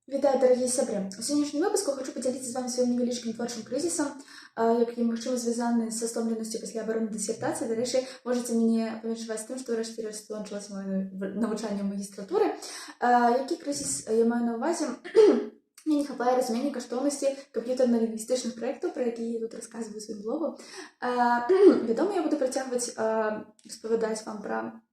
Вітаю, дорогі сябры! У сённяшнім выпуску хочу подзяліцца з вами сваім невялічкім творчым крызісам, які, магчыма, звязаны са стомленасцю пасля абароны дысертацыі. Дарэчы, можаце мяне павіншаваць з тым, што ўрэшце рэшт скончылася маё навучанне ў магістратуры. Які крызіс я маю на ўвазе? Мне не хапае разумення каштоўнасці камп'ютарна-лінгвістычных праектаў, пра якія я тут расказваю ў сваім блогу. Вядома, я буду працягваць распавядаць вам пра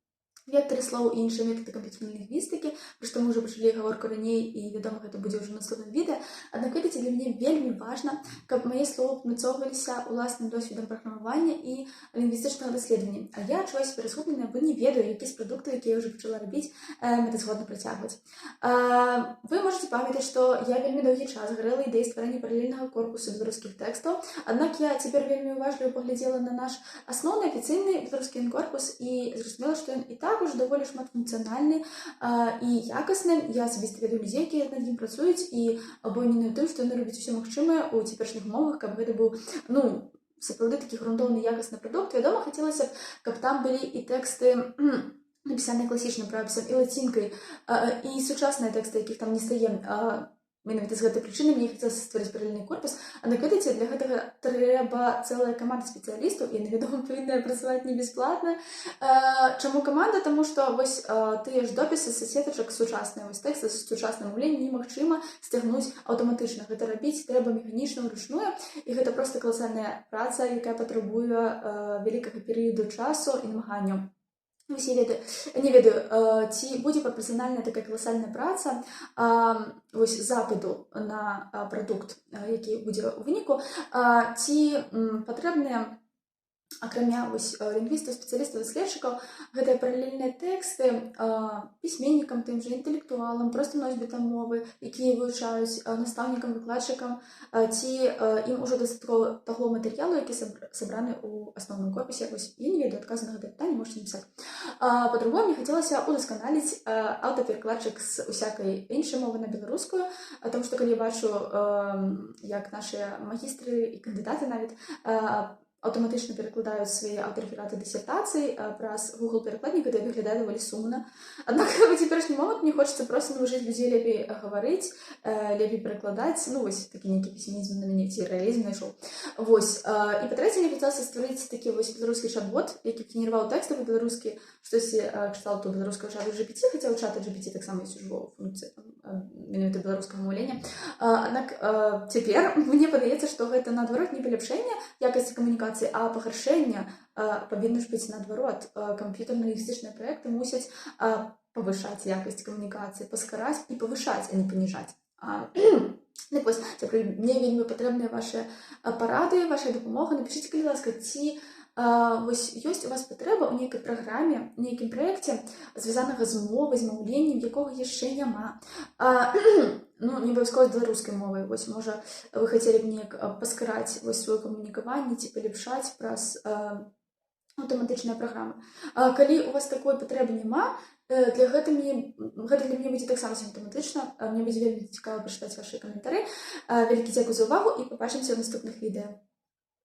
вектары слоў і іншыя метады камп'ютарнай лінгвістыкі, пра што мы ўжо пачалі гаворку раней, і, вядома, гэта будзе ўжо ў наступным відэа. Аднак, ведаеце, для мяне вельмі важна, каб мае словы абмацоўваліся ўласным досведам праграмавання і лінгвістычнага даследавання. А я адчуваю сябе разгубленай, бо не ведаю, які з прадуктаў, якія я ўжо пачала рабіць, мэтазгодна працягваць. Вы можаце памятаць, што я вельмі доўгі час гарэла ідэяй стварэння паралельнага корпусу беларускіх тэкстаў, аднак я цяпер вельмі уважліва паглядзела на наш асноўны афіцыйны беларускі корпус і зразумела, што ён і так уже даволі шматфункцыянальны і якасны. Я асабіста ведаю людзей, якія над ім працуюць, і абойнены тым, што яны робяць усё магчымае ў цяперашніх умовах, каб гэта быў, сапраўды такі грунтоўны якасны прадукт. Вядома, хацелася б, каб там былі і тэксты напісаныя класічным правапісам і лацінкай, і сучасныя тэксты, якіх там не стае. Менавіта з гэтай прычыны мне хацелася стварыць паралельны корпус, аднак, ведаеце, для гэтага трэба цэлая каманда спецыялістаў, і яны, вядома, павінны працаваць не бясплатна. Чаму каманда? Таму што вось тыя ж допісы са сетачак сучасныя, вось тэксты з сучасным маўленнем немагчыма сцягнуць аўтаматычна. Гэта рабіць трэба механічна ўручную, і гэта проста каласальная праца, якая патрабуе вялікага перыяду часу і намаганняў. Не ведаю, ці будзе прапарцыянальная такая каласальная праца вось запыту на прадукт, які будзе ў выніку, ці патрэбныя акрамя лінгвістаў, спецыялістаў, даследчыкаў, гэтыя паралельныя тэксты пісьменнікам, тым жа інтэлектуалам, проста носьбітам мовы, якія вывучаюць, настаўнікам, выкладчыкам, ці ім ужо дастаткова таго матэрыялу, які сабраны ў асноўным корпусе. Вось я не ведаю адказу на гэтае пытанне, можаце напісаць. Па-другое, мне хацелася удасканаліць аўтаперакладчык з усякай іншай мовы на беларускую, таму што калі я бачу, як нашыя магістры і кандыдаты нават аўтаматычна перакладаюць свае аўтарэфераты дысертацый праз Google перакладнік, гэта выглядае даволі сумна. Аднак у цяперашні момант мне хочацца проста навучыць людзей лепей гаварыць, лепей перакладаць, вось такі нейкі песімізм на мяне ці рэалізм найшоў. Вось. І па-трэцяе, мне хацелася стварыць такі вось беларускі чат-бот, які генерировал тэксты па-беларускі, штосьці кшталту беларускага чату GPT, хаця ў чата GPT таксама ёсць ужо функцыя менавіта беларускага маўлення. Аднак цяпер мне падаецца, што гэта наадварот не паляпшэнне якасці камунікацыі, а пагаршэнне павінна ж быць наадварот. Камп'ютарна-лінгвістычныя праекты мусяць павышаць якасць камунікацыі, паскараць і павышаць, а не паніжаць. Так вось, мне вельмі патрэбныя вашыя парады, ваша дапамога. Напішыце, калі ласка, ці вось ёсць у вас патрэба ў нейкай праграме, нейкім праекце, звязанага з мовай, з маўленнем, якога яшчэ няма. Не абавязкова з беларускай мовай. Вось, можа, вы хацелі б неяк паскараць сваё камунікаванне ці паляпшаць праз аўтаматычныя праграмы. Калі у вас такой патрэбы няма, гэта для мяне будзе таксама сімптаматычна. Мне будзе вельмі цікава пачытаць вашы каментары. Вялікі дзякуй за ўвагу і пабачымся ў наступных відэа.